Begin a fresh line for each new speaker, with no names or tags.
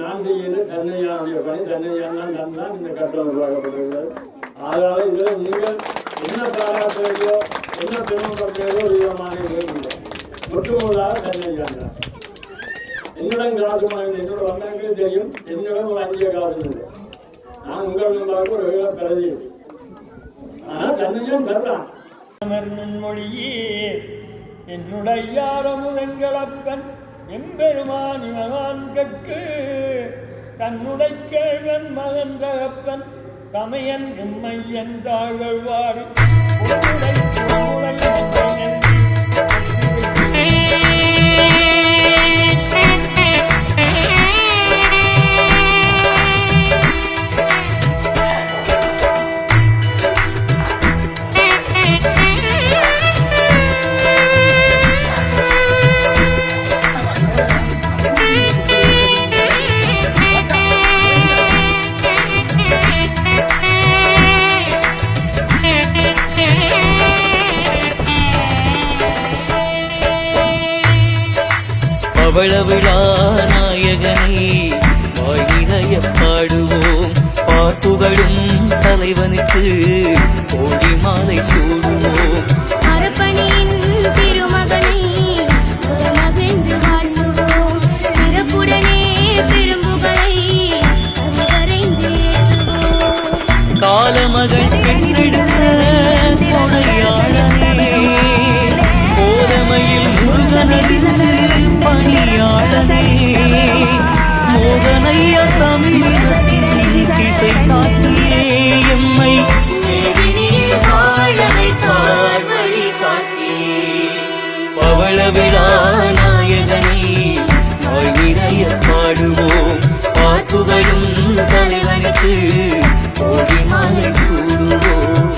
நான் செய்யறது தன்னையானுடைய பணி தன்னையான் தான் இந்த கட்டணம் உருவாக்கப்பட்டிருக்கிறது. அதனால இதில் நீங்கள் என்ன பாராட்டுறதோ என்ன பெருமைப்படுறதோ ஒரு விதமான இல்லை. ஒட்டுமுதலாக தன்னையான் தான். என்னிடம் காசு வாங்கி என்னோட வந்தாங்களே தெரியும். என்னிடம் ஒரு 5 காசு இல்லை. நான் உங்கள் முன்பாக ஒரு பிரதி. ஆனால் தன்னையான் பெறலாம். மொழியே என்னுடைய முதங்களப்பன் எம்பெருமான் இவனான்கட்கு தன்னுடை கேழ்வன் மகன் தகப்பன் தமையன் எம்மையன் தாழ்வாறு
பவளவிழா நாயகனே வாயினைய பாடுவோம், பார்ப்புகளும் தலைவனுக்கு கோடி மாலை சூடுவோம்.
அரப்பணியின் திருமகனை மகிழ்ந்து வாழ்த்துவோம், சிறப்புடனே பெரும்புகளை வரைந்து
காலமகள் பெற்றெடுத்த கொடையாளனே, கோதமையில் முருகனது பணியாளனே, மோகனைய தமிழ் திசை காட்டியே எம்மை பவளவிழா நாயகனே வாய்நிறைய பாடுவோம், பார்ப்புகளும் தலைவனுக்கு கோடி மாலை சூடுவோம்.